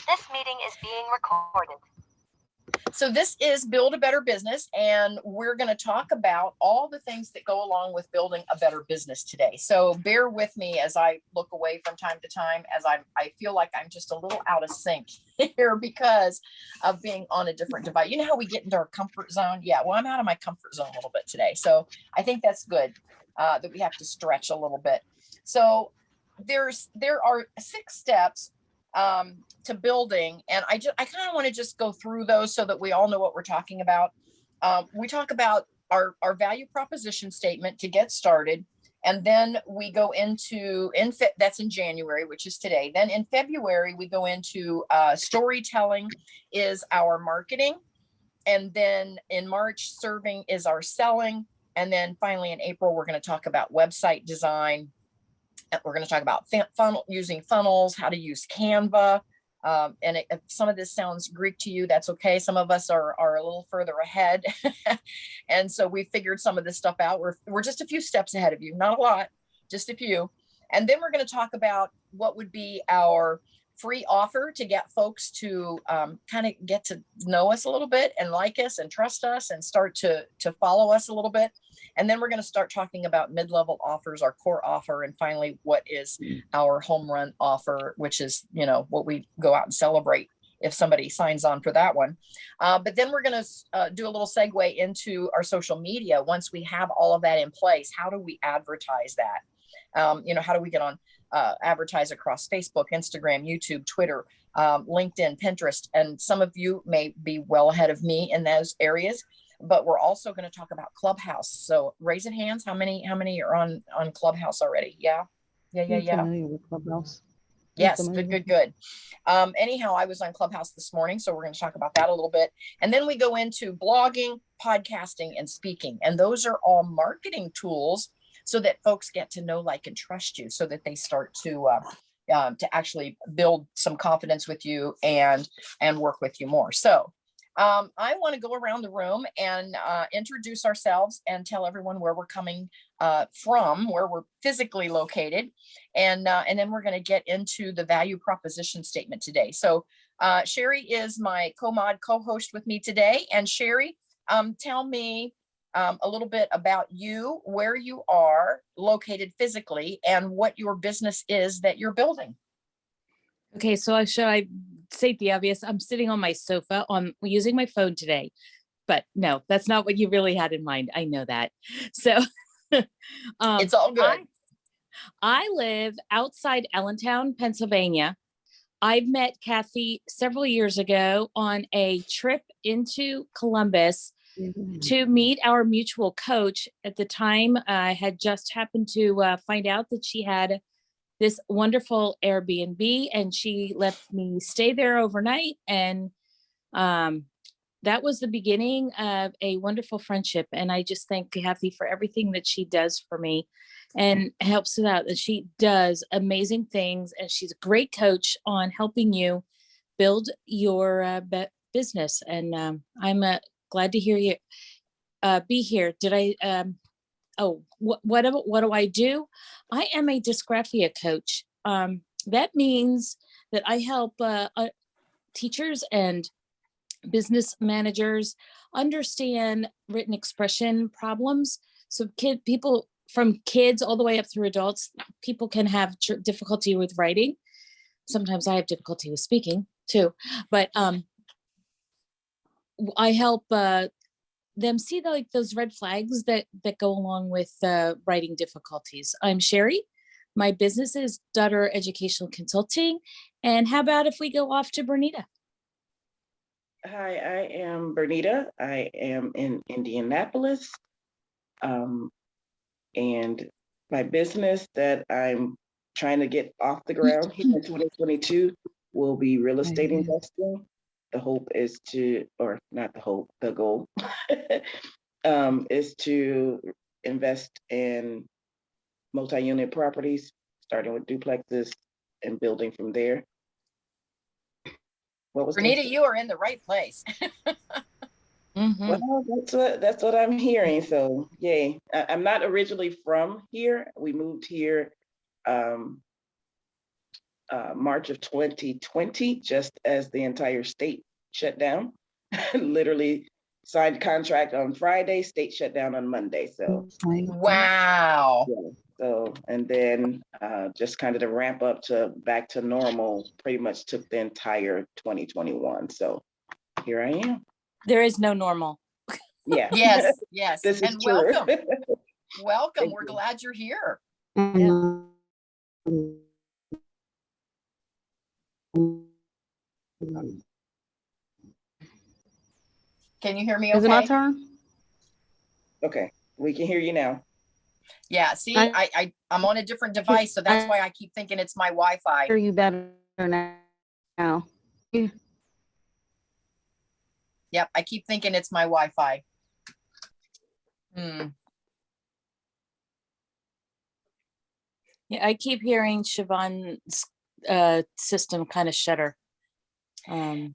This meeting is being recorded. So this is Build a Better Business, and we're going to talk about all the things that go along with building a better business today. So bear with me as I look away from time to time, as I feel like I'm just a little out of sync here because of being on a different device. You know how we get into our comfort zone? Yeah, well, I'm out of my comfort zone a little bit today. So I think that's good that we have to stretch a little bit. So there are 6 steps to building, and I kind of want to just go through those so that we all know what we're talking about. We talk about our value proposition statement to get started, and then we go into that's in January, which is today. Then in February we go into storytelling is our marketing, and then in March serving is our selling, and then finally in April we're going to talk about website design. We're going to talk about using funnels, how to use Canva. And if some of this sounds Greek to you, that's okay. Some of us are a little further ahead. And so we figured some of this stuff out. We're just a few steps ahead of you, not a lot, just a few. And then we're going to talk about what would be our free offer to get folks to kind of get to know us a little bit and like us and trust us and start to follow us a little bit. And then we're going to start talking about mid-level offers, our core offer, and finally, what is our home run offer, which is, what we go out and celebrate if somebody signs on for that one. But then we're going to do a little segue into our social media. Once we have all of that in place, how do we advertise that? How do we get on advertise across Facebook, Instagram, YouTube, Twitter, LinkedIn, Pinterest, and some of you may be well ahead of me in those areas. But we're also going to talk about Clubhouse. So raise your hands. How many are on Clubhouse already? Yeah. Familiar with Clubhouse. Yes, good. Anyhow, I was on Clubhouse this morning, so we're going to talk about that a little bit. And then we go into blogging, podcasting, and speaking. And those are all marketing tools so that folks get to know, like, and trust you, so that they start to actually build some confidence with you and work with you more. So I want to go around the room and introduce ourselves and tell everyone where we're coming from, where we're physically located. And then we're going to get into the value proposition statement today. So Sherry is my co-host with me today. And Sherry, tell me a little bit about you, where you are located physically, and what your business is that you're building. Okay, so should I state the obvious? I'm sitting on my sofa using my phone today, but no, that's not what you really had in mind. I know that. So it's all good. I live outside Allentown, Pennsylvania. I met Kathy several years ago on a trip into Columbus to meet our mutual coach. At the time, I had just happened to find out that she had this wonderful Airbnb, and she let me stay there overnight. And that was the beginning of a wonderful friendship. And I just thank Kathy for everything that she does for me and helps it out. That she does amazing things, and she's a great coach on helping you build your business. And I'm glad to hear you be here. Did I? What do I do? I am a dysgraphia coach. That means that I help teachers and business managers understand written expression problems. So people from kids all the way up through adults, people can have difficulty with writing. Sometimes I have difficulty with speaking too, but I help them see those red flags that go along with writing difficulties. I'm Sherry. My business is Dudder Educational Consulting. And how about if we go off to Bernita? Hi, I am Bernita. I am in Indianapolis. And my business that I'm trying to get off the ground here in 2022 will be real estate investing. The hope is to, or not the hope, the goal is to invest in multi-unit properties, starting with duplexes and building from there. What was Anita? You are in the right place. Well, that's what I'm hearing. So yay! I'm not originally from here. We moved here March of 2020, just as the entire state shut down. Literally signed contract on Friday, state shut down on Monday. So, Wow. yeah. So, and then just kind of the ramp up to back to normal pretty much took the entire 2021. So here I am. There is no normal. Yeah. Yes, yes. This is And true. welcome. Welcome. Thank We're you. glad you're here. Can you hear me Is it my okay? turn? Okay, we can hear you now. Yeah, see, I- I'm on a different device, so that's why I keep thinking it's my Wi-Fi. Hear you better now. Yep, I keep thinking it's my Wi-Fi. Hmm. Yeah, I keep hearing Siobhan's system kind of shudder. So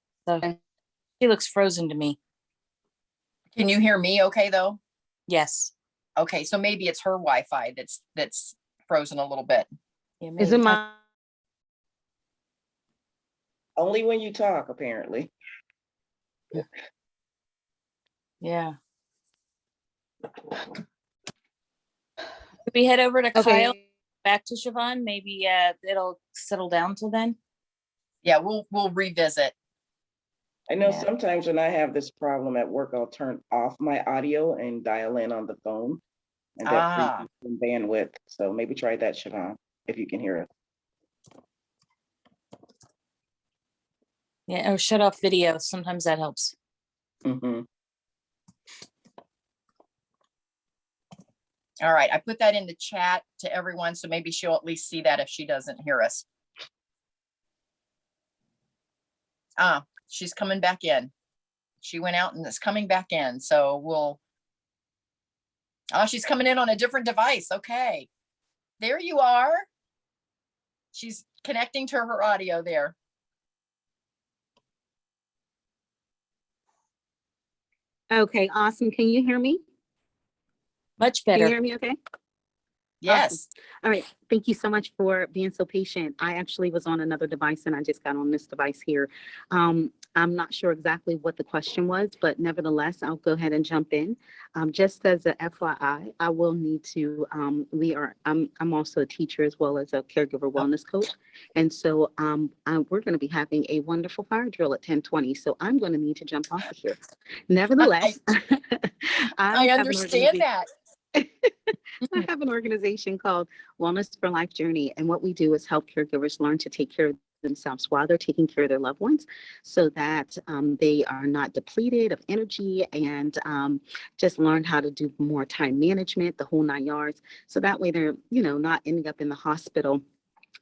she looks frozen to me. Can you hear me okay though? Yes. Okay, so maybe it's her Wi-Fi that's frozen a little bit. Yeah, Is it maybe. my? Only when you talk, apparently. Yeah. Could we head over to Kyle, back to Siobhan? Maybe it'll settle down till then. Yeah, we'll revisit. I know Yeah. sometimes when I have this problem at work, I'll turn off my audio and dial in on the phone. And that frees up some bandwidth. So maybe try that, Siobhan, if you can hear us. Yeah, or shut off video. Sometimes that helps. Mm-hmm. All right, I put that in the chat to everyone, so maybe she'll at least see that if she doesn't hear us. She's coming back in. She went out and is coming back in, so she's coming in on a different device. Okay, there you are. She's connecting to her audio there. Okay, awesome. Can you hear me? Much Can you better. hear me okay? Yes. Awesome. All right. Thank you so much for being so patient. I actually was on another device and I just got on this device here. I'm not sure exactly what the question was, but nevertheless, I'll go ahead and jump in. Just as a FYI, I will need to, I'm also a teacher as well as a caregiver wellness coach. And so we're going to be having a wonderful fire drill at 10:20. So I'm going to need to jump off of here. Nevertheless, I understand that. I have an organization called Wellness for Life Journey, and what we do is help caregivers learn to take care of themselves while they're taking care of their loved ones, so that they are not depleted of energy and just learn how to do more time management, the whole 9 yards. So that way they're, not ending up in the hospital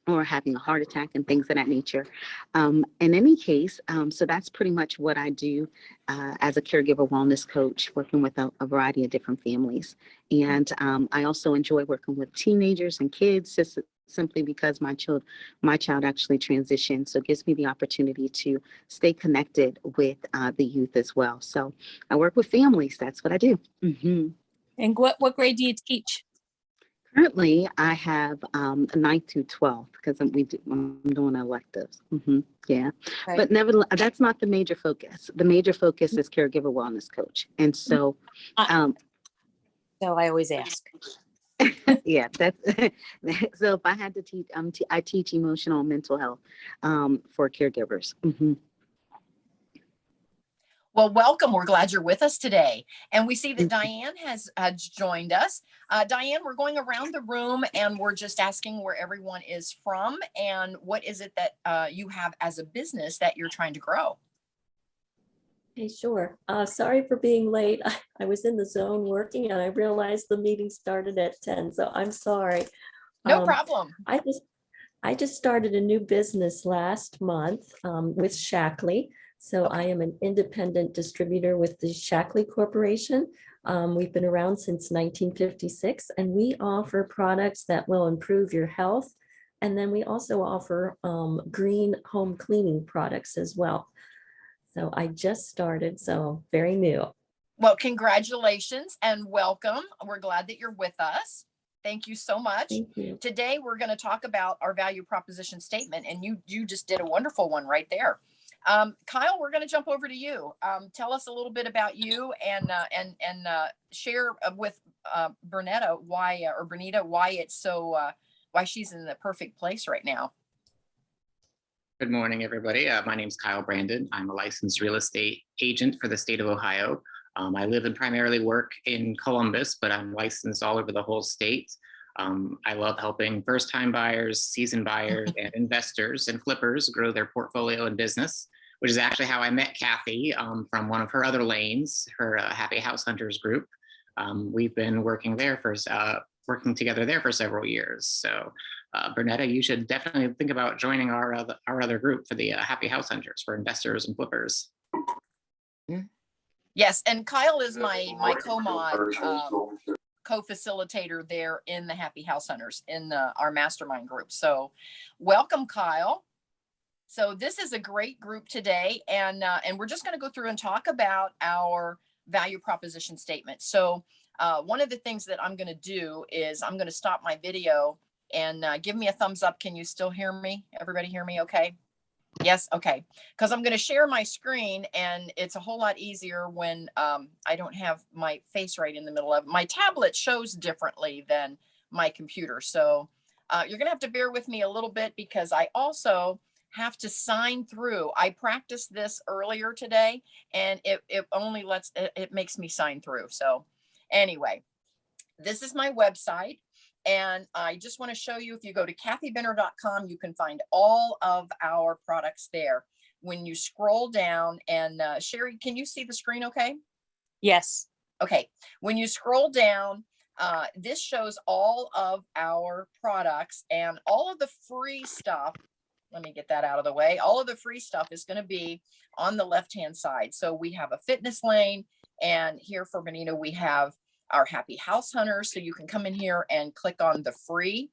or having a heart attack and things of that nature. In any case, so that's pretty much what I do as a caregiver wellness coach, working with a variety of different families. And I also enjoy working with teenagers and kids, just simply because my child actually transitioned. So it gives me the opportunity to stay connected with the youth as well. So I work with families. That's what I do. Mm-hmm. And what grade do you teach? Currently, I have 9th through 12th because I'm doing electives. Mm-hmm. Yeah, Right. But nevertheless, that's not the major focus. The major focus is caregiver wellness coach, and so, So I always ask. yeah, that's so. If I had to teach, I teach emotional and mental health for caregivers. Mm-hmm. Well, welcome. We're glad you're with us today. And we see that Diane has joined us. Diane, we're going around the room and we're just asking where everyone is from and what is it that you have as a business that you're trying to grow? Hey, sure. Sorry for being late. I was in the zone working and I realized the meeting started at 10, so I'm sorry. No problem. I just started a new business last month with Shackley. So I am an independent distributor with the Shackley Corporation. We've been around since 1956, and we offer products that will improve your health. And then we also offer green home cleaning products as well. So I just started, so very new. Well, congratulations and welcome. We're glad that you're with us. Thank you so much. Thank you. Today, we're going to talk about our value proposition statement, and you just did a wonderful one right there. Kyle, we're going to jump over to you. Tell us a little bit about you and share with Bernetta why it's so why she's in the perfect place right now. Good morning, everybody. My name is Kyle Brandon. I'm a licensed real estate agent for the state of Ohio. I live and primarily work in Columbus, but I'm licensed all over the whole state. I love helping first-time buyers, seasoned buyers, and investors and flippers grow their portfolio and business, which is actually how I met Kathy from one of her other lanes, her Happy House Hunters group. We've been working together there for several years. So Bernetta, you should definitely think about joining our other group for the Happy House Hunters for investors and flippers. Yes, and Kyle is my co-mod, co-facilitator there in the Happy House Hunters in our mastermind group. So welcome, Kyle. So this is a great group today, and we're just going to go through and talk about our value proposition statement. So one of the things that I'm going to do is I'm going to stop my video and give me a thumbs up. Can you still hear me? Everybody hear me okay? Yes. Okay. Because I'm going to share my screen, and it's a whole lot easier when I don't have my face right in the middle of it. My tablet shows differently than my computer. So you're going to have to bear with me a little bit because I also have to sign through. I practiced this earlier today, and it only it makes me sign through. So anyway, this is my website. And I just want to show you, if you go to kathybenner.com, you can find all of our products there. When you scroll down, and Sherry, can you see the screen okay? Yes. Okay. When you scroll down, this shows all of our products and all of the free stuff. Let me get that out of the way. All of the free stuff is going to be on the left-hand side. So we have a fitness lane, and here for Benita, we have our Happy House Hunters. So you can come in here and click on the free.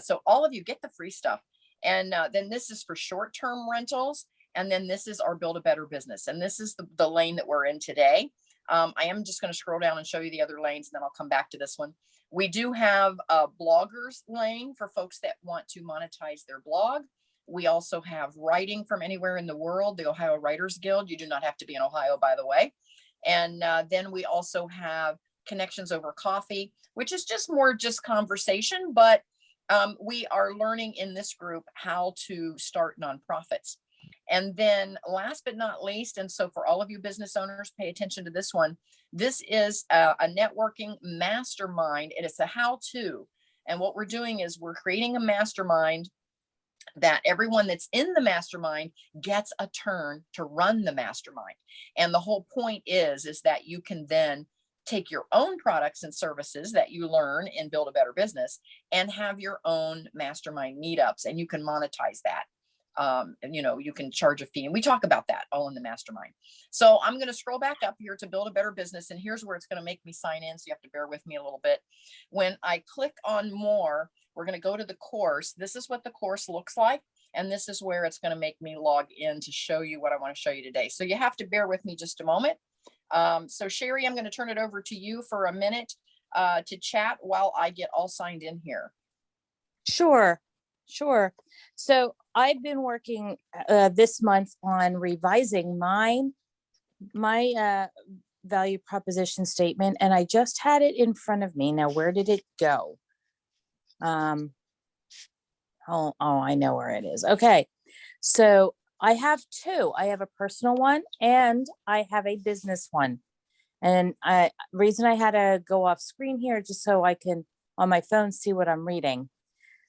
So all of you get the free stuff. And then this is for short-term rentals. And then this is our Build a Better Business. And this is the lane that we're in today. I am just going to scroll down and show you the other lanes, and then I'll come back to this one. We do have a bloggers lane for folks that want to monetize their blog. We also have writing from anywhere in the world, the Ohio Writers Guild. You do not have to be in Ohio, by the way. And then we also have connections over coffee, which is just more conversation, but we are learning in this group how to start nonprofits. And then last but not least, and so for all of you business owners, pay attention to this one. This is a networking mastermind, and it's a how-to. And what we're doing is we're creating a mastermind that everyone that's in the mastermind gets a turn to run the mastermind. And the whole point is that you can then take your own products and services that you learn in Build a Better Business and have your own mastermind meetups, and you can monetize that. And you can charge a fee, and we talk about that all in the mastermind. So I'm going to scroll back up here to Build a Better Business, and here's where it's going to make me sign in. So you have to bear with me a little bit. When I click on more, we're going to go to the course. This is what the course looks like. And this is where it's going to make me log in to show you what I want to show you today. So you have to bear with me just a moment. So Sherry, I'm going to turn it over to you for a minute to chat while I get all signed in here. Sure. So I've been working this month on revising my value proposition statement, and I just had it in front of me. Now, where did it go? Oh, I know where it is. Okay. So I have two. I have a personal one and I have a business one. And reason I had to go off screen here, just so I can on my phone see what I'm reading.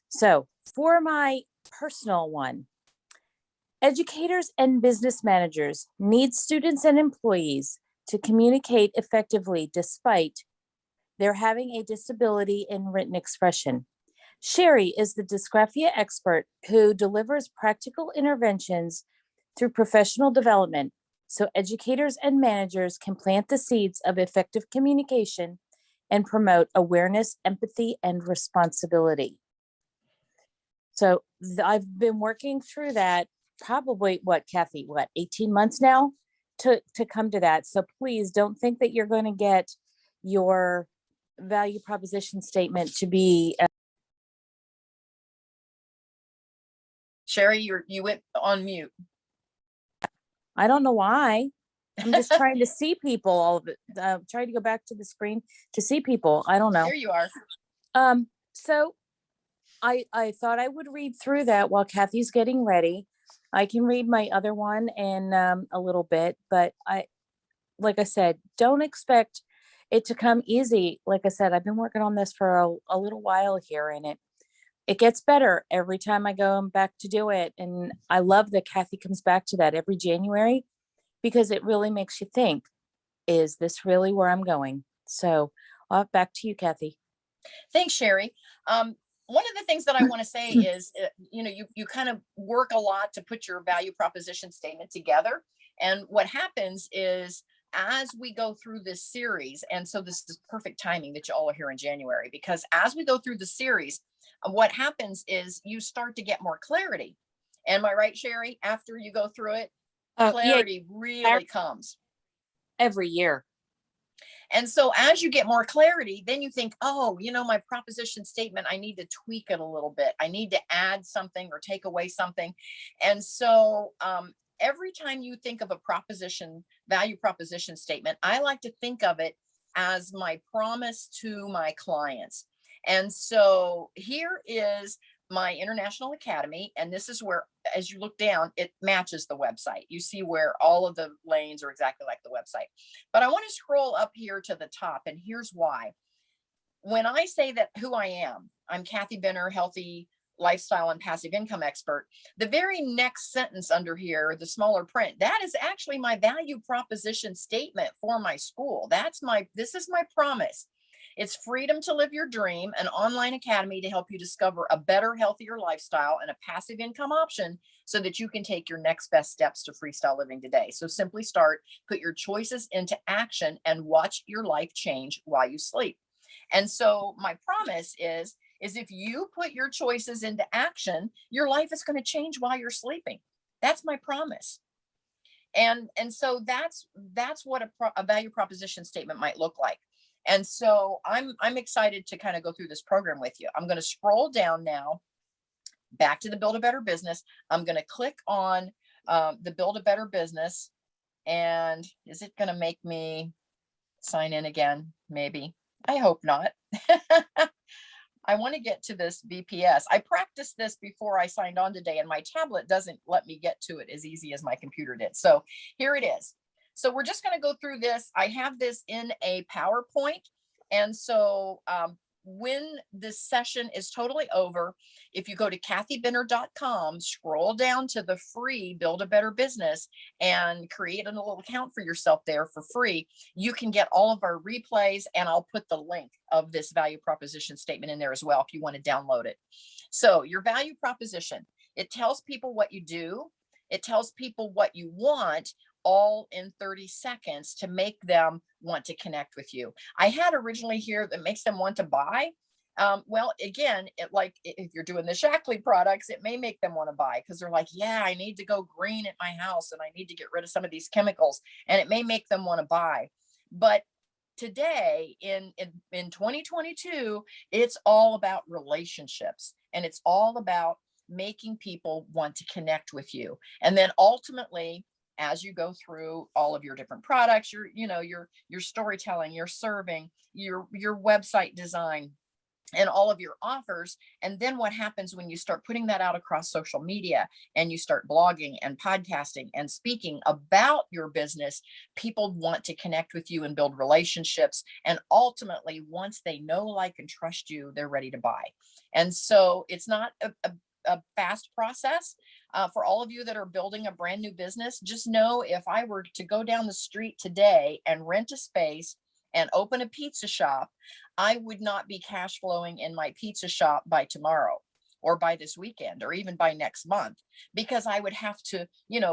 So for my personal one, educators and business managers need students and employees to communicate effectively despite their having a disability in written expression. Sherry is the dysgraphia expert who delivers practical interventions through professional development so educators and managers can plant the seeds of effective communication and promote awareness, empathy, and responsibility. So I've been working through that probably, Kathy, 18 months now to come to that. So please don't think that you're going to get your value proposition statement to be Sherry, you went on mute. I don't know why. I'm just trying to see people, all of it. Trying to go back to the screen to see people. I don't know. There you are. So I thought I would read through that while Kathy's getting ready. I can read my other one in a little bit, but like I said, don't expect it to come easy. Like I said, I've been working on this for a little while here, and it gets better every time I go back to do it. And I love that Kathy comes back to that every January, because it really makes you think, is this really where I'm going? So back to you, Kathy. Thanks, Sherry. One of the things that I want to say is, you kind of work a lot to put your value proposition statement together. And what happens is, as we go through this series, and so this is perfect timing that you all are here in January, because as we go through the series, what happens is you start to get more clarity. Am I right, Sherry? After you go through it, clarity really comes every year. And so as you get more clarity, then you think, oh, my proposition statement, I need to tweak it a little bit. I need to add something or take away something. And so every time you think of a value proposition statement, I like to think of it as my promise to my clients. And so here is my International Academy. And this is where, as you look down, it matches the website. You see where all of the lanes are exactly like the website. But I want to scroll up here to the top. And here's why. When I say that who I am, I'm Kathy Benner, healthy lifestyle and passive income expert. The very next sentence under here, the smaller print, that is actually my value proposition statement for my school. This is my promise. It's freedom to live your dream, an online academy to help you discover a better, healthier lifestyle and a passive income option so that you can take your next best steps to freestyle living today. So simply start, put your choices into action, and watch your life change while you sleep. And so my promise is if you put your choices into action, your life is going to change while you're sleeping. That's my promise. And so that's what a value proposition statement might look like. And so I'm excited to kind of go through this program with you. I'm going to scroll down now back to the Build a Better Business. I'm going to click on the Build a Better Business. And is it going to make me sign in again? Maybe. I hope not. I want to get to this VPS. I practiced this before I signed on today, and my tablet doesn't let me get to it as easy as my computer did. So here it is. So we're just going to go through this. I have this in a PowerPoint. And so when this session is totally over, if you go to kathybenner.com, scroll down to the free Build a Better Business and create a little account for yourself there for free, you can get all of our replays, and I'll put the link of this value proposition statement in there as well if you want to download it. So your value proposition, it tells people what you do. It tells people what you want, all in 30 seconds to make them want to connect with you. I had originally here that makes them want to buy. Well, again, if you're doing the Shackley products, it may make them want to buy because they're like, yeah, I need to go green at my house and I need to get rid of some of these chemicals, and it may make them want to buy. But today in 2022, it's all about relationships, and it's all about making people want to connect with you. And then ultimately, as you go through all of your different products, your storytelling, your serving, your website design, and all of your offers. And then what happens when you start putting that out across social media and you start blogging and podcasting and speaking about your business, people want to connect with you and build relationships. And ultimately, once they know, like, and trust you, they're ready to buy. And so it's not a fast process. For all of you that are building a brand new business, just know if I were to go down the street today and rent a space and open a pizza shop, I would not be cash flowing in my pizza shop by tomorrow or by this weekend or even by next month, because I would have to,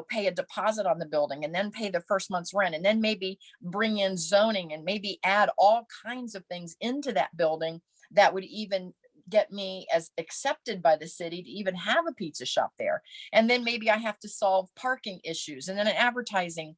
pay a deposit on the building and then pay the first month's rent and then maybe bring in zoning and maybe add all kinds of things into that building that would even get me as accepted by the city to even have a pizza shop there. And then maybe I have to solve parking issues and then an advertising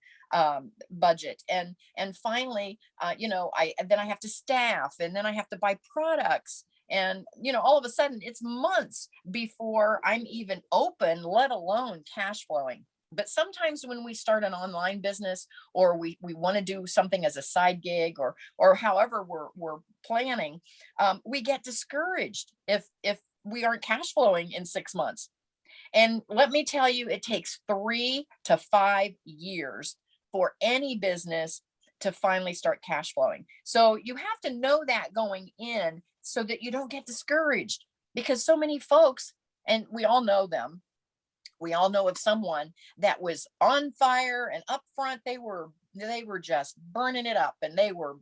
budget. And finally, then I have to staff, and then I have to buy products. And, all of a sudden it's months before I'm even open, let alone cash flowing. But sometimes when we start an online business, or we want to do something as a side gig, or however we're planning, we get discouraged if we aren't cash flowing in 6 months. And let me tell you, it takes 3 to 5 years for any business to finally start cash flowing. So you have to know that going in, so that you don't get discouraged, because so many folks, and we all know them, we all know of someone that was on fire and up front, they were just burning it up, and they were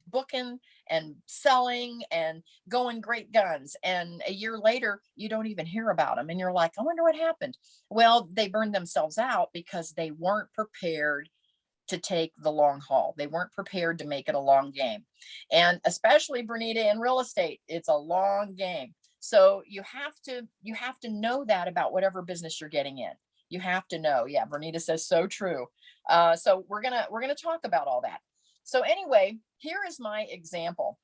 booking and selling and going great guns. And a year later, you don't even hear about them. And you're like, I wonder what happened. Well, they burned themselves out because they weren't prepared to take the long haul. They weren't prepared to make it a long game. And especially, Bernita, in real estate, it's a long game. So you have to know that about whatever business you're getting in. You have to know. Yeah, Bernita says so true. So we're gonna talk about all that. So anyway, here is my example.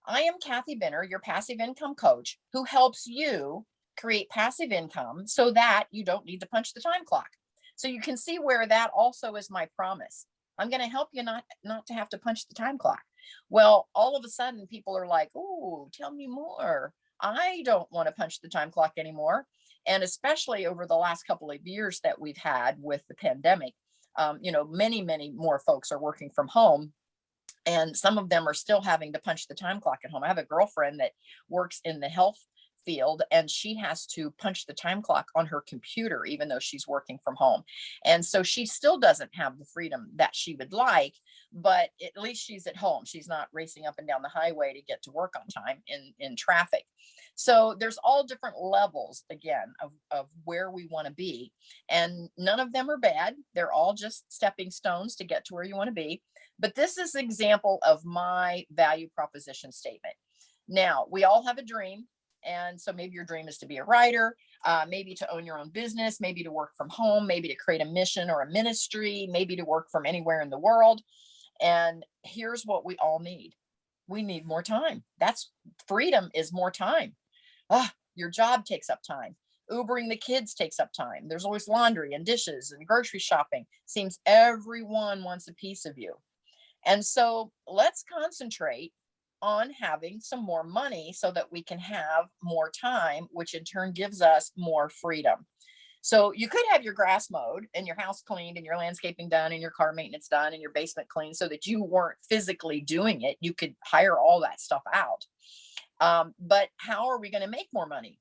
I am Kathy Benner, your passive income coach, who helps you create passive income so that you don't need to punch the time clock. So you can see where that also is my promise. I'm going to help you not to have to punch the time clock. Well, all of a sudden people are like, oh, tell me more. I don't want to punch the time clock anymore. And especially over the last couple of years that we've had with the pandemic, many more folks are working from home. And some of them are still having to punch the time clock at home. I have a girlfriend that works in the health field, and she has to punch the time clock on her computer, even though she's working from home. And so she still doesn't have the freedom that she would like, but at least she's at home. She's not racing up and down the highway to get to work on time in traffic. So there's all different levels, again, of where we want to be. And none of them are bad. They're all just stepping stones to get to where you want to be. But this is an example of my value proposition statement. Now, we all have a dream. And so maybe your dream is to be a writer, maybe to own your own business, maybe to work from home, maybe to create a mission or a ministry, maybe to work from anywhere in the world. And here's what we all need. We need more time. That's freedom, is more time. Your job takes up time. Ubering the kids takes up time. There's always laundry and dishes and grocery shopping. Seems everyone wants a piece of you. And so let's concentrate on having some more money so that we can have more time, which in turn gives us more freedom. So you could have your grass mowed and your house cleaned and your landscaping done and your car maintenance done and your basement cleaned so that you weren't physically doing it. You could hire all that stuff out. But how are we going to make more money?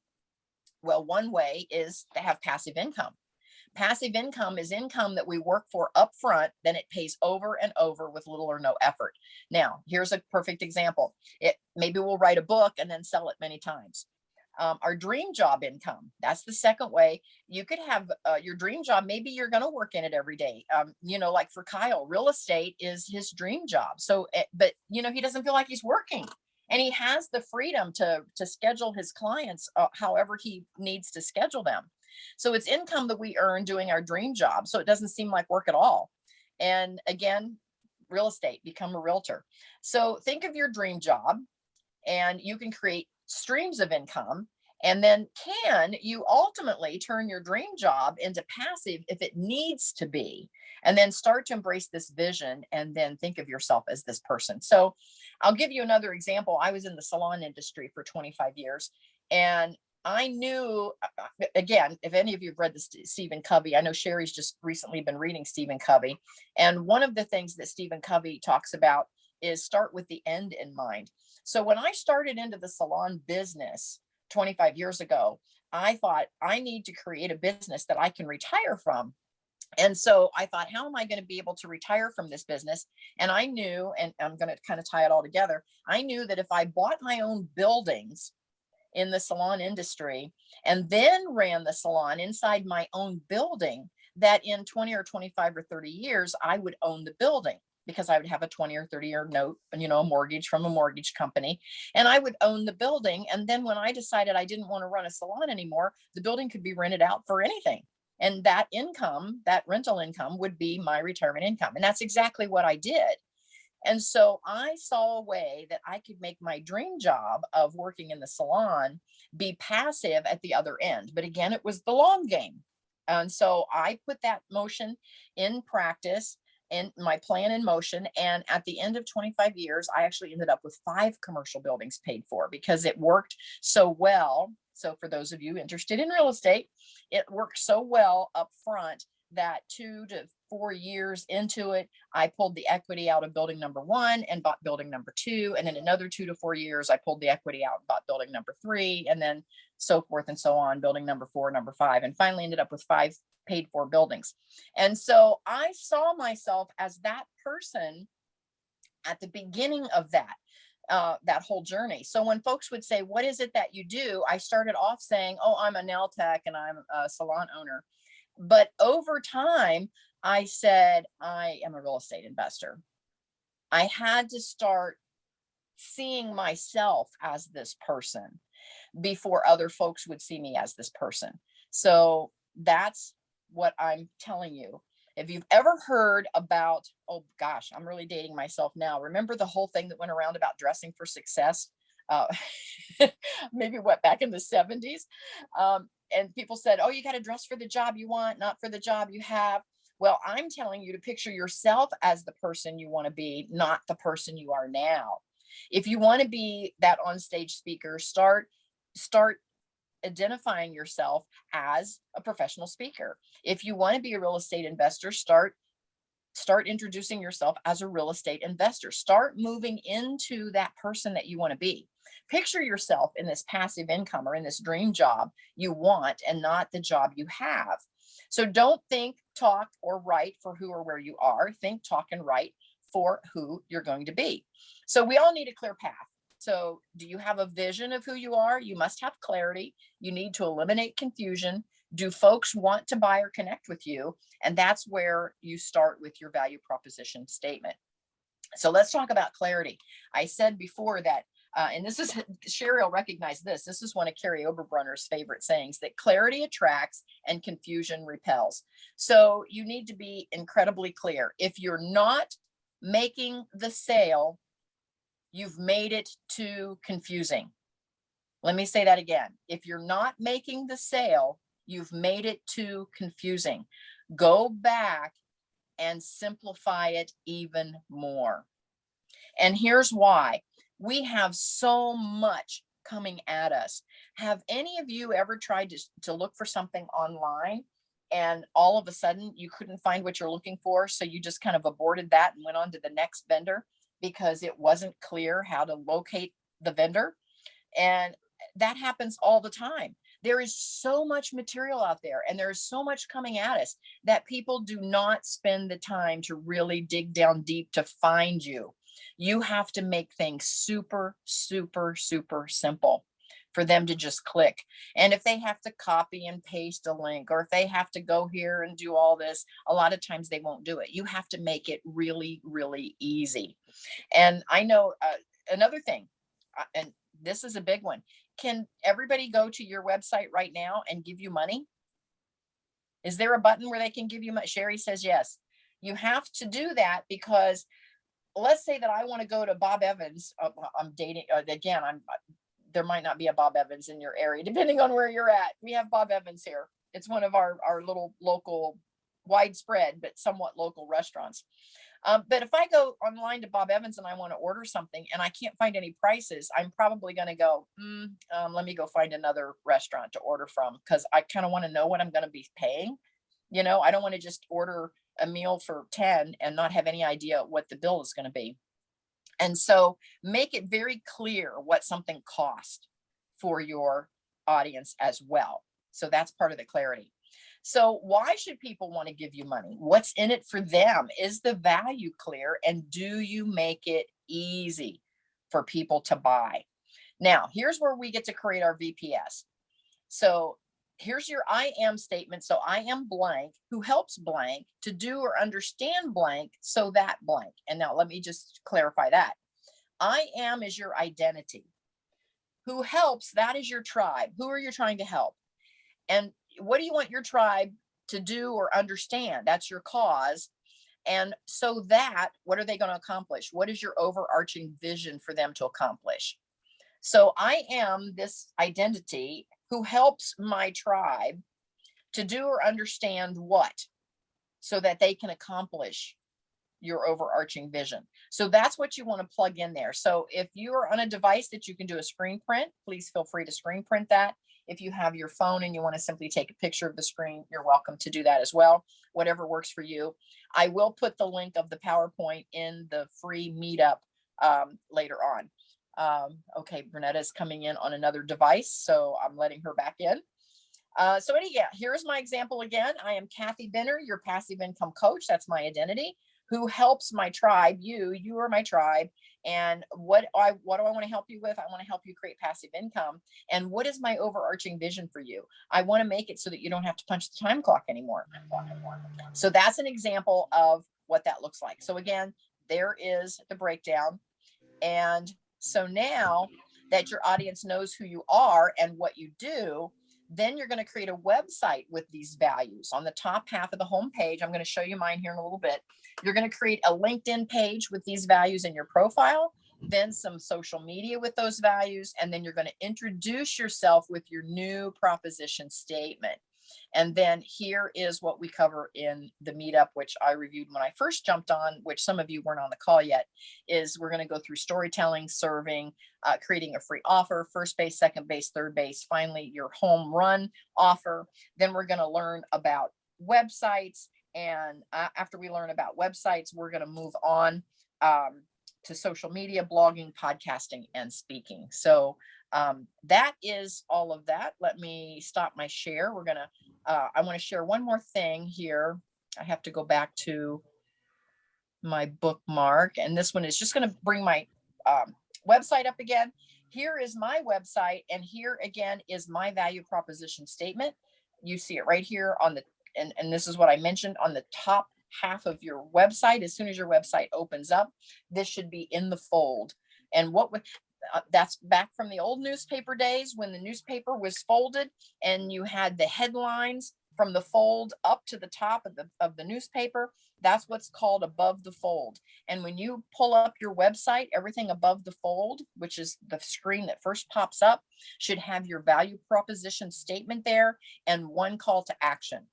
Well, one way is to have passive income. Passive income is income that we work for upfront, then it pays over and over with little or no effort. Now, here's a perfect example. Maybe we'll write a book and then sell it many times. Our dream job income, that's the second way. You could have your dream job. Maybe you're going to work in it every day. Like for Kyle, real estate is his dream job. So, but he doesn't feel like he's working. And he has the freedom to schedule his clients however he needs to schedule them. So it's income that we earn doing our dream job. So it doesn't seem like work at all. And again, real estate, become a realtor. So think of your dream job, and you can create streams of income. And then can you ultimately turn your dream job into passive if it needs to be, and then start to embrace this vision and then think of yourself as this person. So I'll give you another example. I was in the salon industry for 25 years, and I knew, again, if any of you have read the Stephen Covey, I know Sherry's just recently been reading Stephen Covey. And one of the things that Stephen Covey talks about is start with the end in mind. So when I started into the salon business 25 years ago, I thought I need to create a business that I can retire from. And so I thought, how am I going to be able to retire from this business? And I knew, and I'm going to kind of tie it all together, I knew that if I bought my own buildings in the salon industry and then ran the salon inside my own building, that in 20 or 25 or 30 years, I would own the building, because I would have a 20 or 30-year note, a mortgage from a mortgage company, and I would own the building. And then when I decided I didn't want to run a salon anymore, the building could be rented out for anything. And that income, that rental income would be my retirement income. And that's exactly what I did. And so I saw a way that I could make my dream job of working in the salon be passive at the other end. But again, it was the long game. And so I put that motion in practice and my plan in motion. And at the end of 25 years, I actually ended up with 5 commercial buildings paid for because it worked so well. So for those of you interested in real estate, it worked so well up front that 2 to 4 years into it, I pulled the equity out of building number 1 and bought building number 2. And then another 2 to 4 years, I pulled the equity out and bought building number 3, and then so forth and so on, building number 4, number 5, and finally ended up with 5 paid for buildings. And so I saw myself as that person at the beginning of that whole journey. So when folks would say, what is it that you do? I started off saying, oh, I'm a nail tech and I'm a salon owner. But over time, I said, I am a real estate investor. I had to start seeing myself as this person before other folks would see me as this person. So that's what I'm telling you. If you've ever heard about, oh gosh, I'm really dating myself now. Remember the whole thing that went around about dressing for success? Maybe what, back in the 70s? And people said, oh, you got to dress for the job you want, not for the job you have. Well, I'm telling you to picture yourself as the person you want to be, not the person you are now. If you want to be that onstage speaker, start identifying yourself as a professional speaker. If you want to be a real estate investor, start introducing yourself as a real estate investor. Start moving into that person that you want to be. Picture yourself in this passive income or in this dream job you want and not the job you have. So don't think, talk, or write for who or where you are. Think, talk, and write for who you're going to be. So we all need a clear path. So do you have a vision of who you are? You must have clarity. You need to eliminate confusion. Do folks want to buy or connect with you? And that's where you start with your value proposition statement. So let's talk about clarity. I said before that, and this is, Sherry will recognize this. This is one of Carrie Oberbrunner's favorite sayings, that clarity attracts and confusion repels. So you need to be incredibly clear. If you're not making the sale, you've made it too confusing. Let me say that again. If you're not making the sale, you've made it too confusing. Go back and simplify it even more. And here's why. We have so much coming at us. Have any of you ever tried to look for something online and all of a sudden you couldn't find what you're looking for? So you just kind of aborted that and went on to the next vendor because it wasn't clear how to locate the vendor. And that happens all the time. There is so much material out there and there is so much coming at us that people do not spend the time to really dig down deep to find you. You have to make things super, super, super simple for them to just click. And if they have to copy and paste a link, or if they have to go here and do all this, a lot of times they won't do it. You have to make it really, really easy. And I know another thing, and this is a big one. Can everybody go to your website right now and give you money? Is there a button where they can give you money? Sherry says yes. You have to do that because let's say that I want to go to Bob Evans. I'm dating again. There might not be a Bob Evans in your area, depending on where you're at. We have Bob Evans here. It's one of our little local, widespread, but somewhat local restaurants. But if I go online to Bob Evans and I want to order something and I can't find any prices, I'm probably going to go, let me go find another restaurant to order from because I kind of want to know what I'm going to be paying. You know, I don't want to just order a meal for 10 and not have any idea what the bill is going to be. And so make it very clear what something costs for your audience as well. So that's part of the clarity. So why should people want to give you money? What's in it for them? Is the value clear? And do you make it easy for people to buy? Now, here's where we get to create our VPS. So here's your I am statement. So I am blank, who helps blank to do or understand blank, so that blank. And now let me just clarify that. I am is your identity. Who helps, that is your tribe. Who are you trying to help? And what do you want your tribe to do or understand. That's your cause. And so that, what are they going to accomplish? What is your overarching vision for them to accomplish? So I am this identity who helps my tribe to do or understand what, so that they can accomplish your overarching vision. So that's what you want to plug in there. So if you are on a device that you can do a screen print, please feel free to screen print that. If you have your phone and you want to simply take a picture of the screen, you're welcome to do that as well. Whatever works for you. I will put the link of the PowerPoint in the free meetup later on. Okay, Bernetta's coming in on another device, so I'm letting her back in. So yeah, here's my example again. I am Kathy Benner, your passive income coach. That's my identity, who helps my tribe. You are my tribe. And what do I want to help you with? I want to help you create passive income. And what is my overarching vision for you? I want to make it so that you don't have to punch the time clock anymore. So that's an example of what that looks like. So again, there is the breakdown. And so now that your audience knows who you are and what you do, then you're going to create a website with these values. On the top half of the home page, I'm going to show you mine here in a little bit. You're going to create a LinkedIn page with these values in your profile, then some social media with those values, and then you're going to introduce yourself with your new proposition statement. And then here is what we cover in the meetup, which I reviewed when I first jumped on, which some of you weren't on the call yet, is we're going to go through storytelling, serving, creating a free offer, first base, second base, third base, finally your home run offer. Then we're going to learn about websites. And after we learn about websites, we're going to move on to social media, blogging, podcasting, and speaking. So that is all of that. Let me stop my share. We're going to, I want to share one more thing here. I have to go back to my bookmark, and this one is just going to bring my website up again. Here is my website, and here again is my value proposition statement. You see it right here on the, and this is what I mentioned on the top half of your website. As soon as your website opens up, this should be in the fold. And what would, that's back from the old newspaper days when the newspaper was folded and you had the headlines from the fold up to the top of the newspaper. That's what's called above the fold. And when you pull up your website, everything above the fold, which is the screen that first pops up, should have your value proposition statement there and one call to action.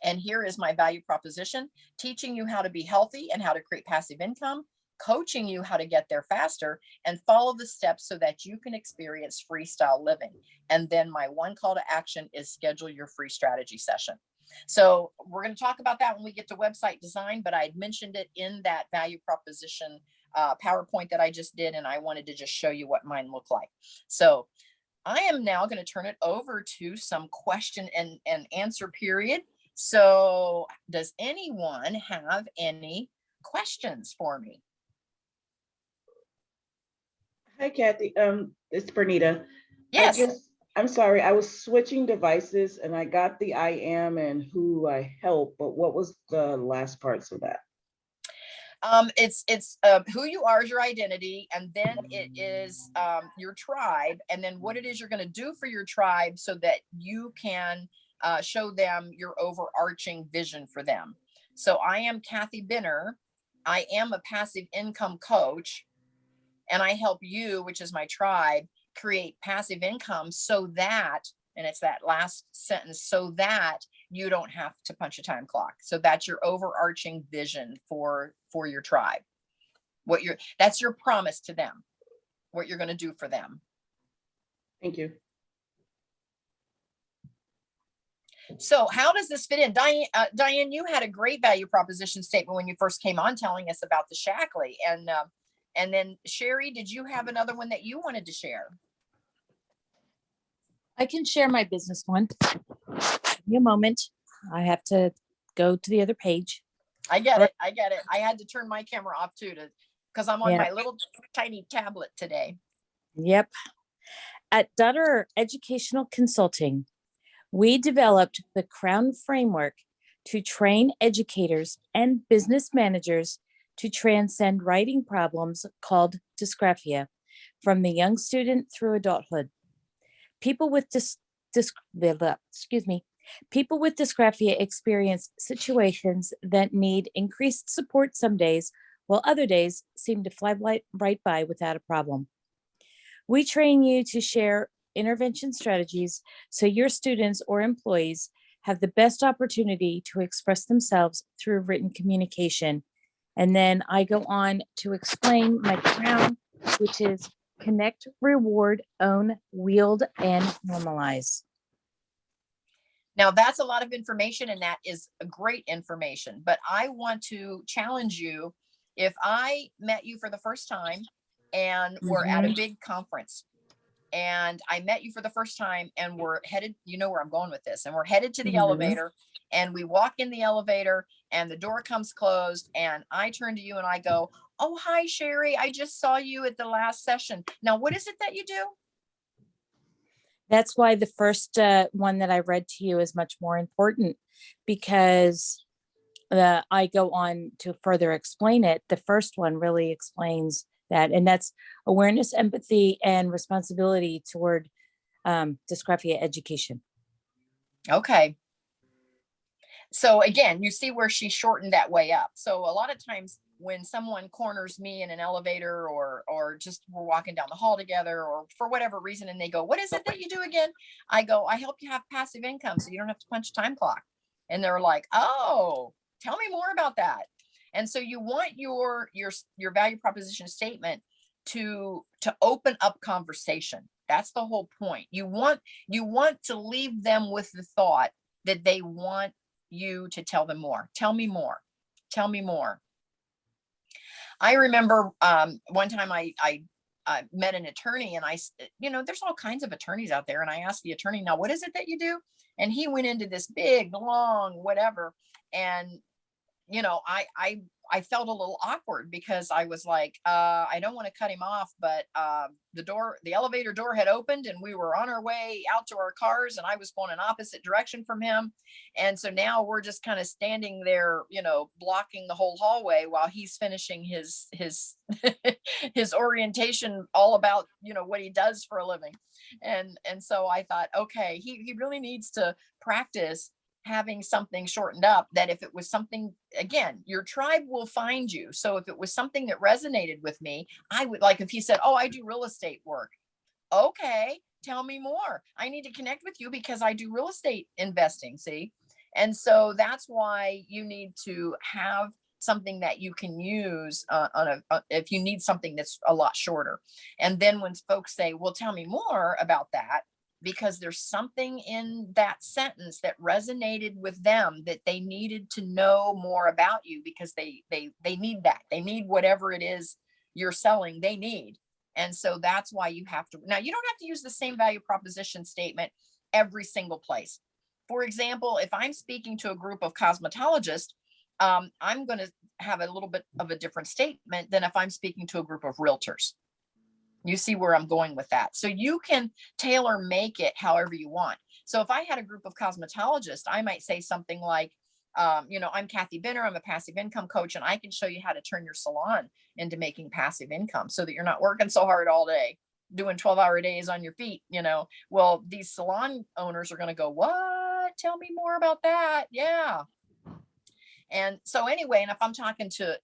And here is my value proposition: teaching you how to be healthy and how to create passive income, coaching you how to get there faster, and follow the steps so that you can experience freestyle living. And then my one call to action is schedule your free strategy session. So we're going to talk about that when we get to website design, but I had mentioned it in that value proposition PowerPoint that I just did, and I wanted to just show you what mine looked like. So I am now going to turn it over to some question and answer period. So does anyone have any questions for me? Hi, Kathy. It's Bernita. Yes. I'm sorry, I was switching devices and I got the I am and who I help, but what was the last parts of that? It's who you are is your identity, and then it is your tribe, and then what it is you're going to do for your tribe so that you can show them your overarching vision for them. So I am Kathy Benner. I am a passive income coach, and I help you, which is my tribe, create passive income so that, and it's that last sentence, so that you don't have to punch a time clock. So that's your overarching vision for your tribe. That's your promise to them, what you're going to do for them. Thank you. So how does this fit in? Diane, you had a great value proposition statement when you first came on telling us about the Shackley. And then Sherry, did you have another one that you wanted to share? I can share my business one. Give me a moment. I have to go to the other page. I get it. I had to turn my camera off too, because I'm on my little tiny tablet today. Yep. At Dudder Educational Consulting, we developed the Crown Framework to train educators and business managers to transcend writing problems called dysgraphia from the young student through adulthood. People with People with dysgraphia experience situations that need increased support some days, while other days seem to fly right by without a problem. We train you to share intervention strategies so your students or employees have the best opportunity to express themselves through written communication. And then I go on to explain my crown, which is connect, reward, own, wield, and normalize. Now that's a lot of information, and that is great information, but I want to challenge you. If I met you for the first time and we're at a big conference, and I met you for the first time and we're headed, you know where I'm going with this, and we're headed to the elevator, and we walk in the elevator and the door comes closed, and I turn to you and I go, oh, hi, Sherry, I just saw you at the last session. Now, what is it that you do? That's why the first one that I read to you is much more important, because I go on to further explain it. The first one really explains that, and that's awareness, empathy, and responsibility toward dysgraphia education. Okay. So again, you see where she shortened that way up. So a lot of times when someone corners me in an elevator, or just we're walking down the hall together, or for whatever reason, and they go, what is it that you do again? I go, I help you have passive income so you don't have to punch a time clock. And they're like, oh, tell me more about that. And so you want your value proposition statement to open up conversation. That's the whole point. You want to leave them with the thought that they want you to tell them more. Tell me more. Tell me more. I remember one time I met an attorney, and there's all kinds of attorneys out there. And I asked the attorney, now, what is it that you do? And he went into this big, long, whatever. And, I felt a little awkward, because I was like, I don't want to cut him off, but the elevator door had opened and we were on our way out to our cars, and I was going an opposite direction from him. And so now we're just kind of standing there, blocking the whole hallway while he's finishing his his orientation all about, what he does for a living. And so I thought, okay, he really needs to practice having something shortened up, that if it was something, again, your tribe will find you. So if it was something that resonated with me, I would, like, if he said, oh, I do real estate work. Okay, tell me more. I need to connect with you because I do real estate investing. See? And so that's why you need to have something that you can use if you need something that's a lot shorter. And then when folks say, well, tell me more about that, because there's something in that sentence that resonated with them, that they needed to know more about you, because they need that. They need whatever it is you're selling, they need. And so that's why you have to, now you don't have to use the same value proposition statement every single place. For example, if I'm speaking to a group of cosmetologists, I'm going to have a little bit of a different statement than if I'm speaking to a group of realtors. You see where I'm going with that. So you can tailor make it however you want. So if I had a group of cosmetologists, I might say something like, I'm Kathy Benner, I'm a passive income coach, and I can show you how to turn your salon into making passive income so that you're not working so hard all day, doing 12-hour days on your feet. Well, these salon owners are going to go, what? Tell me more about that. Yeah. And so anyway, and if I'm talking to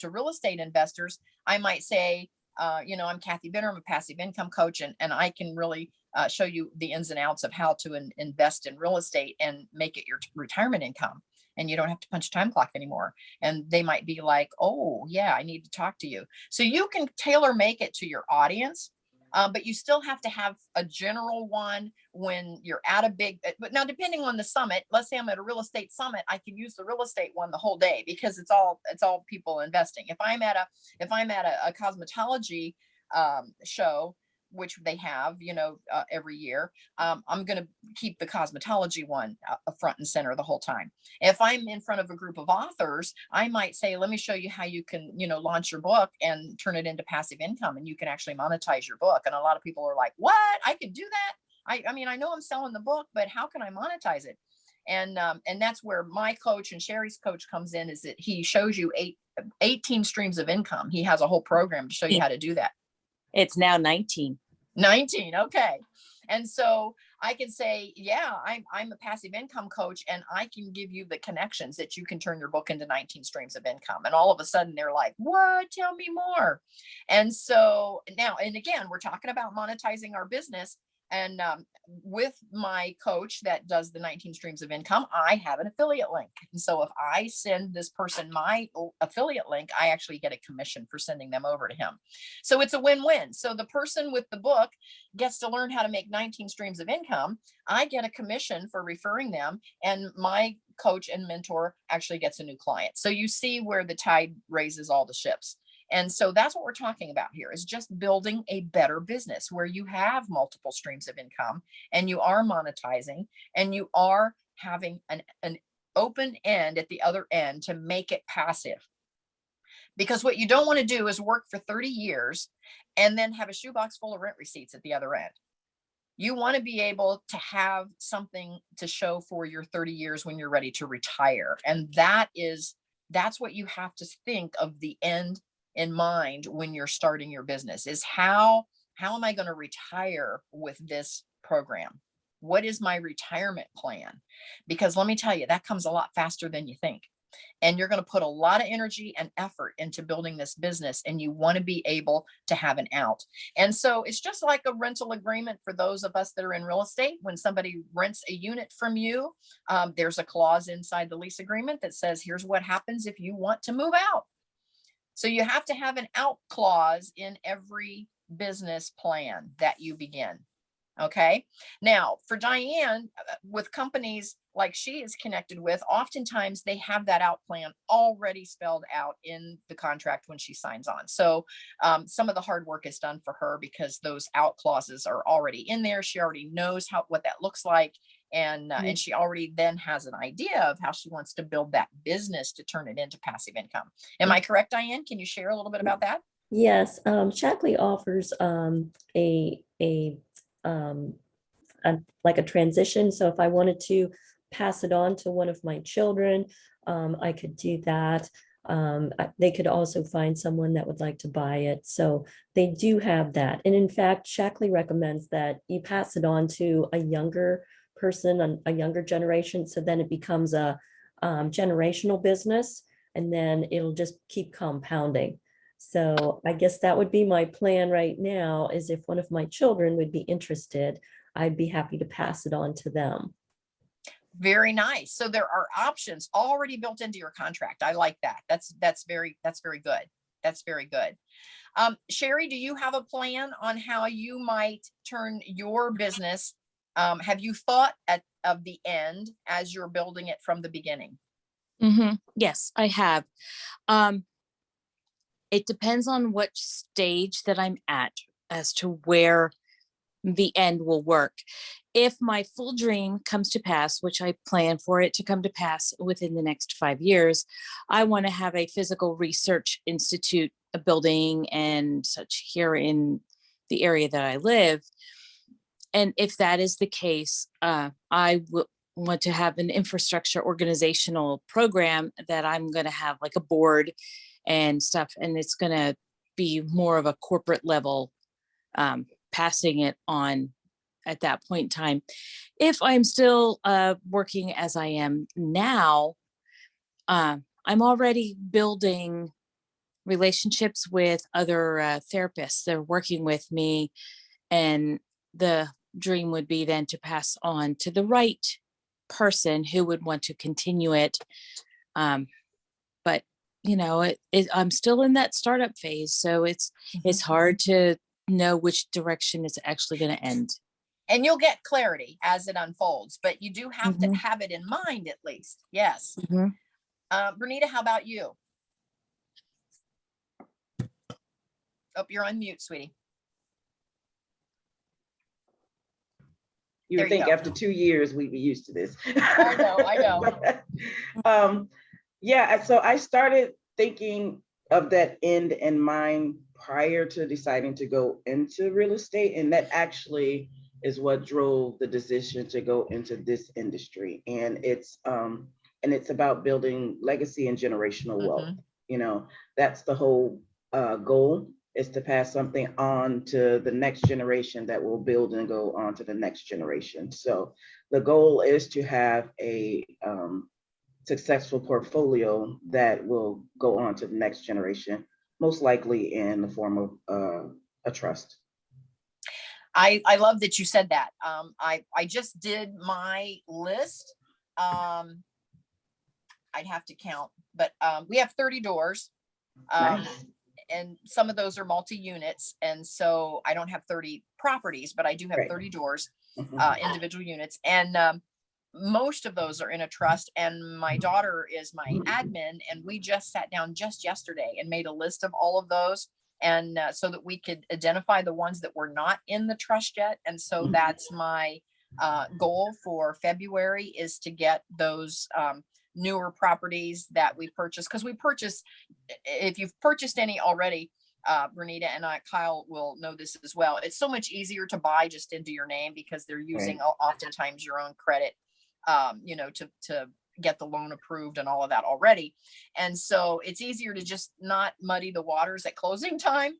real estate investors, I might say, I'm Kathy Benner, I'm a passive income coach, and I can really show you the ins and outs of how to invest in real estate and make it your retirement income. And you don't have to punch a time clock anymore. And they might be like, oh yeah, I need to talk to you. So you can tailor make it to your audience. But you still have to have a general one when you're at a big, but now depending on the summit, let's say I'm at a real estate summit, I can use the real estate one the whole day, because it's all people investing. If I'm at a cosmetology show, which they have, every year, I'm going to keep the cosmetology one front and center the whole time. If I'm in front of a group of authors, I might say, let me show you how you can, launch your book and turn it into passive income, and you can actually monetize your book. And a lot of people are like, what? I can do that? I mean, I know I'm selling the book, but how can I monetize it? And that's where my coach and Sherry's coach comes in, is that he shows you 18 streams of income. He has a whole program to show you how to do that. It's now 19. 19. Okay. And so I can say, yeah, I'm a passive income coach, and I can give you the connections that you can turn your book into 19 streams of income. And all of a sudden they're like, what? Tell me more. And so now, and again, we're talking about monetizing our business. And with my coach that does the 19 streams of income, I have an affiliate link. And so if I send this person my affiliate link, I actually get a commission for sending them over to him. So it's a win-win. So the person with the book gets to learn how to make 19 streams of income. I get a commission for referring them, and my coach and mentor actually gets a new client. So you see where the tide raises all the ships. And so that's what we're talking about here, is just building a better business where you have multiple streams of income and you are monetizing and you are having an open end at the other end to make it passive. Because what you don't want to do is work for 30 years and then have a shoebox full of rent receipts at the other end. You want to be able to have something to show for your 30 years when you're ready to retire. And that's what you have to think of the end in mind when you're starting your business, is how am I going to retire with this program? What is my retirement plan? Because let me tell you, that comes a lot faster than you think. And you're going to put a lot of energy and effort into building this business, and you want to be able to have an out. And so it's just like a rental agreement for those of us that are in real estate. When somebody rents a unit from you, there's a clause inside the lease agreement that says, here's what happens if you want to move out. So you have to have an out clause in every business plan that you begin. Okay. Now for Diane, with companies like she is connected with, oftentimes they have that out plan already spelled out in the contract when she signs on. So some of the hard work is done for her because those out clauses are already in there. She already knows what that looks like. And she already then has an idea of how she wants to build that business to turn it into passive income. Am I correct, Diane? Can you share a little bit about that? Yes, Shackley offers like a transition. So if I wanted to pass it on to one of my children, I could do that. They could also find someone that would like to buy it. So they do have that. And in fact, Shackley recommends that you pass it on to a younger person, a younger generation. So then it becomes a generational business, and then it'll just keep compounding. So I guess that would be my plan right now, is if one of my children would be interested, I'd be happy to pass it on to them. Very nice. So there are options already built into your contract. I like that. That's very good. That's very good. Sherry, do you have a plan on how you might turn your business? Have you thought of the end as you're building it from the beginning? Yes, I have. It depends on what stage that I'm at as to where the end will work. If my full dream comes to pass, which I plan for it to come to pass within the next 5 years, I want to have a physical research institute, a building and such here in the area that I live. And if that is the case, I will want to have an infrastructure organizational program that I'm going to have like a board and stuff. And it's going to be more of a corporate level, passing it on at that point in time. If I'm still working as I am now, I'm already building relationships with other therapists. They're working with me, and the dream would be then to pass on to the right person who would want to continue it. But you know, I'm still in that startup phase, so it's hard to know which direction it's actually going to end. And you'll get clarity as it unfolds, but you do have to have it in mind at least. Yes. Bernita, how about you? Oh, you're on mute, sweetie. You would think after 2 years we'd be used to this. I know. Yeah, so I started thinking of that end in mind prior to deciding to go into real estate, and that actually is what drove the decision to go into this industry. And it's about building legacy and generational wealth. You know, that's the whole goal is to pass something on to the next generation that will build and go on to the next generation. So the goal is to have a successful portfolio that will go on to the next generation, most likely in the form of a trust. I love that you said that. I just did my list. I'd have to count, but we have 30 doors. Nice. And some of those are multi-units. And so I don't have 30 properties, but I do have Right. 30 doors, Mhm. individual units. And most of those are in a trust. And my daughter is my admin. And we just sat down just yesterday and made a list of all of those. And so that we could identify the ones that were not in the trust yet. And so Mhm. that's my goal for February, is to get those newer properties that we purchased, because we purchase, if you've purchased any already, Bernita and Kyle will know this as well. It's so much easier to buy just into your name, because they're using oftentimes your own credit, to get the loan approved and all of that already. And so it's easier to just not muddy the waters at closing time.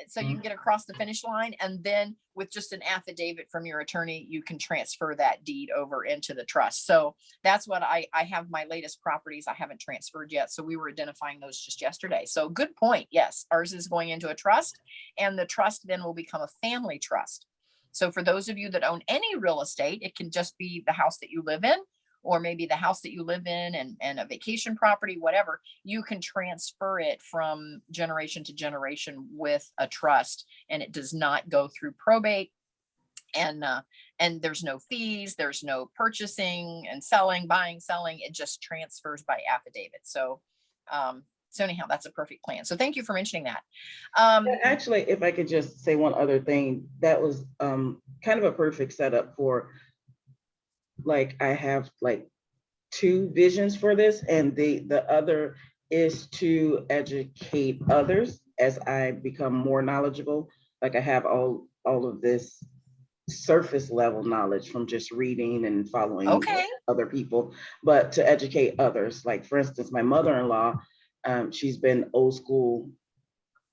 So you can get across the finish line, and then with just an affidavit from your attorney, you can transfer that deed over into the trust. So that's what I have. My latest properties I haven't transferred yet. So we were identifying those just yesterday. So good point. Yes, ours is going into a trust, and the trust then will become a family trust. So for those of you that own any real estate, it can just be the house that you live in, or maybe the house that you live in and a vacation property, whatever, you can transfer it from generation to generation with a trust, and it does not go through probate. And there's no fees, there's no purchasing and selling, buying, selling. It just transfers by affidavit. So anyhow, that's a perfect plan. So thank you for mentioning that. Actually, if I could just say one other thing, that was kind of a perfect setup for, like, I have like two visions for this, and the other is to educate others as I become more knowledgeable. Like, I have all of this surface level knowledge from just reading and following other people, but to educate others. Like, for instance, my mother-in-law, she's been old school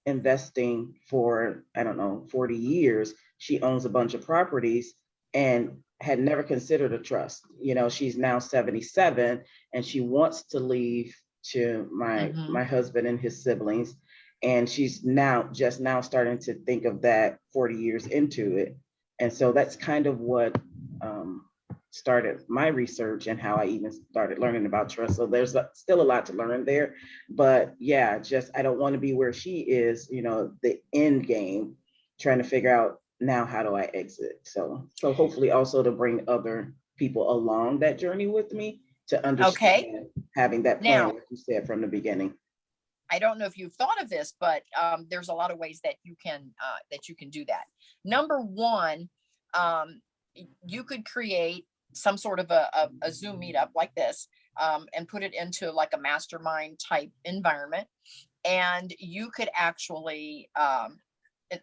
investing for, I don't know, 40 years. She owns a bunch of properties and had never considered a trust. She's now 77, and she wants to leave to my husband and his siblings. And she's just now starting to think of that 40 years into it. And so that's kind of what started my research and how I even started learning about trust. So there's still a lot to learn there, but yeah, I don't want to be where she is, the end game, trying to figure out now, how do I exit? So hopefully also to bring other people along that journey with me to understand having that plan, like you said from the beginning. I don't know if you've thought of this, but there's a lot of ways that you can do that. Number one, you could create some sort of a Zoom meetup like this, and put it into like a mastermind type environment. And you could actually,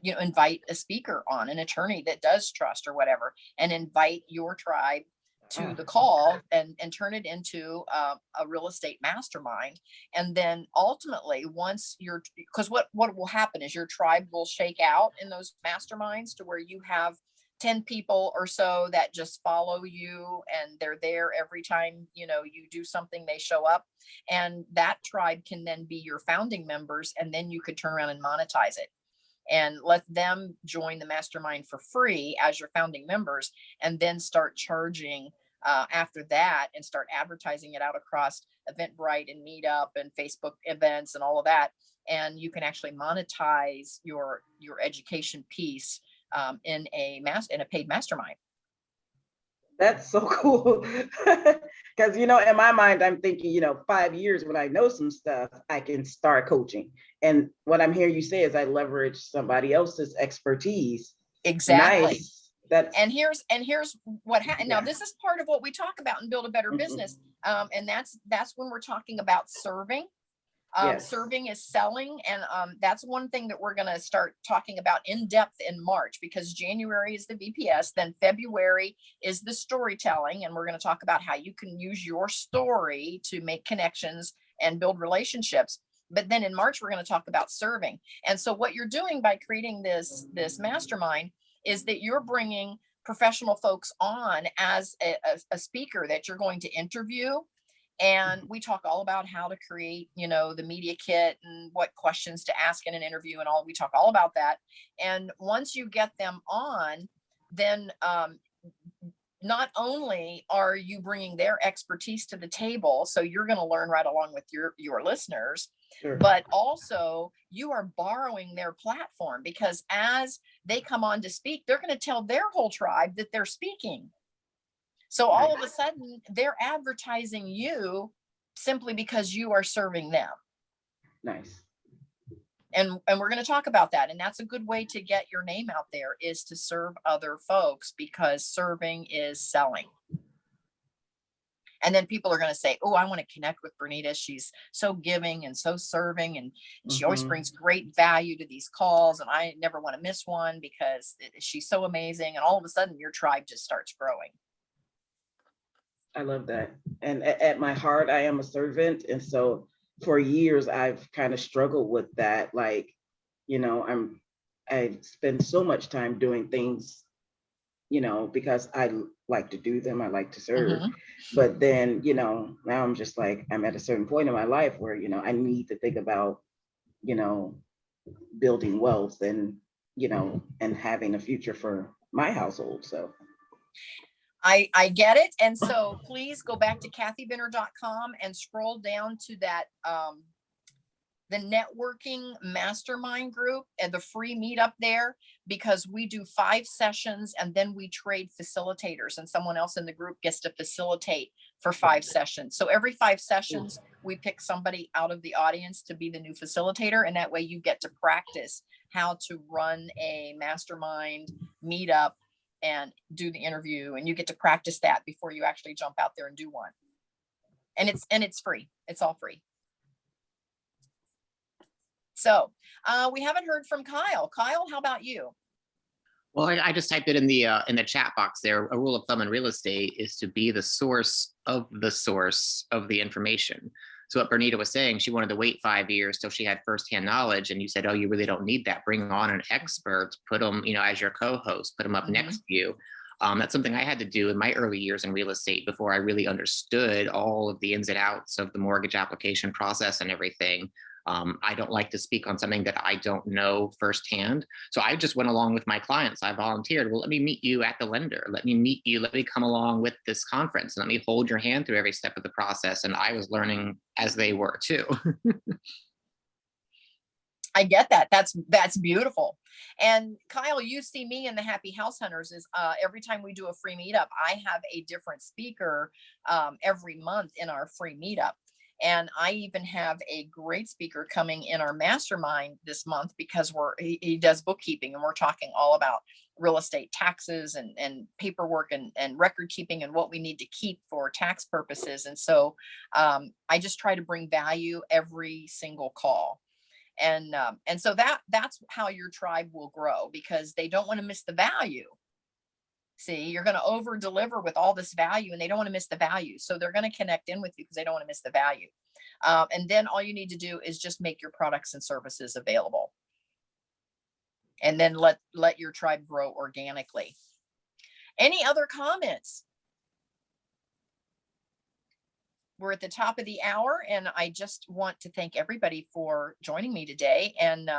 invite a speaker on, an attorney that does trust or whatever, and invite your tribe to the call, and turn it into a real estate mastermind. And then ultimately, once because what will happen is your tribe will shake out in those masterminds to where you have 10 people or so that just follow you, and they're there every time you do something, they show up, and that tribe can then be your founding members. And then you could turn around and monetize it and let them join the mastermind for free as your founding members, and then start charging after that, and start advertising it out across Eventbrite and Meetup and Facebook events and all of that. And you can actually monetize your education piece in a paid mastermind. That's so cool. Because, in my mind, I'm thinking, 5 years when I know some stuff, I can start coaching. And what I'm hearing you say is I leverage somebody else's expertise. Exactly. Nice. And here's what happened. Now, this is part of what we talk about and Build a Better Business. And that's when we're talking about serving. Serving is selling. And that's one thing that we're going to start talking about in depth in March, because January is the VPS, then February is the storytelling. And we're going to talk about how you can use your story to make connections and build relationships. But then in March, we're going to talk about serving. And so what you're doing by creating this mastermind is that you're bringing professional folks on as a speaker that you're going to interview. And we talk all about how to create, the media kit and what questions to ask in an interview and all. We talk all about that. And once you get them on, then not only are you bringing their expertise to the table, so you're going to learn right along with your listeners, Sure. but also you are borrowing their platform, because as they come on to speak, they're going to tell their whole tribe that they're speaking. So all of a sudden they're advertising you simply because you are serving them. Nice. And we're going to talk about that. And that's a good way to get your name out there, is to serve other folks, because serving is selling. And then people are going to say, oh, I want to connect with Bernita. She's so giving and so serving. And she always brings great value to these calls. And I never want to miss one because she's so amazing. And all of a sudden your tribe just starts growing. I love that. And at my heart, I am a servant. And so for years, I've kind of struggled with that. Like, I spend so much time doing things, because I like to do them. I like to serve. But then, now I'm just like, I'm at a certain point in my life where, I need to think about, building wealth and, and having a future for my household. So I get it. And so please go back to kathybinner.com and scroll down to that, the networking mastermind group and the free meetup there, because we do 5 sessions and then we trade facilitators, and someone else in the group gets to facilitate for 5 sessions. So every 5 sessions, we pick somebody out of the audience to be the new facilitator. And that way you get to practice how to run a mastermind meetup and do the interview, and you get to practice that before you actually jump out there and do one. And it's free. It's all free. So we haven't heard from Kyle. Kyle, how about you? Well, I just typed it in the chat box there. A rule of thumb in real estate is to be the source of the information. So what Bernita was saying, she wanted to wait 5 years till she had firsthand knowledge. And you said, oh, you really don't need that. Bring on an expert, put them, as your co-host, put them up next to you. That's something I had to do in my early years in real estate before I really understood all of the ins and outs of the mortgage application process and everything. I don't like to speak on something that I don't know firsthand. So I just went along with my clients. I volunteered. Well, let me meet you at the lender. Let me meet you. Let me come along with this conference. And let me hold your hand through every step of the process. And I was learning as they were too. I get that. That's beautiful. And Kyle, you see me in the Happy House Hunters is every time we do a free meetup, I have a different speaker every month in our free meetup. And I even have a great speaker coming in our mastermind this month, because he does bookkeeping, and we're talking all about real estate taxes and paperwork and record keeping and what we need to keep for tax purposes. And so I just try to bring value every single call. And so that's how your tribe will grow, because they don't want to miss the value. See, you're going to over deliver with all this value, and they don't want to miss the value. So they're going to connect in with you because they don't want to miss the value. And then all you need to do is just make your products and services available. And then let your tribe grow organically. Any other comments? We're at the top of the hour, and I just want to thank everybody for joining me today. And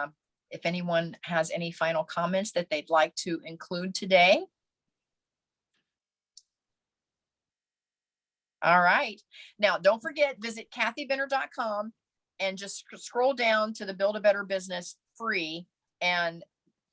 if anyone has any final comments that they'd like to include today. All right. Now, don't forget, visit kathybinner.com and just scroll down to the Build a Better Business free and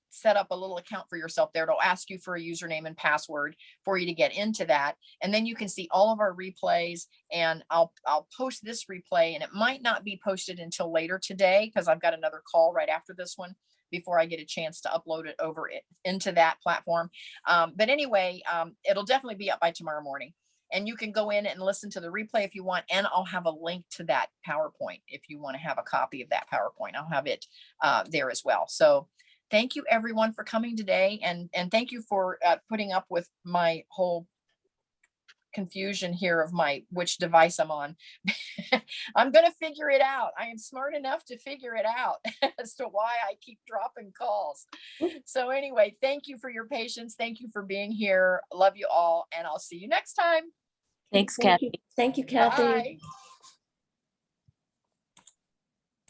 set up a little account for yourself there. It'll ask you for a username and password for you to get into that. And then you can see all of our replays, and I'll post this replay, and it might not be posted until later today because I've got another call right after this one before I get a chance to upload it over into that platform. But anyway, it'll definitely be up by tomorrow morning. And you can go in and listen to the replay if you want. And I'll have a link to that PowerPoint if you want to have a copy of that PowerPoint. I'll have it there as well. So thank you, everyone, for coming today. And thank you for putting up with my whole confusion here of which device I'm on. I'm going to figure it out. I am smart enough to figure it out as to why I keep dropping calls. So anyway, thank you for your patience. Thank you for being here. Love you all. And I'll see you next time. Thanks, Thank Kathy. you. Thank you, Kathy. Bye.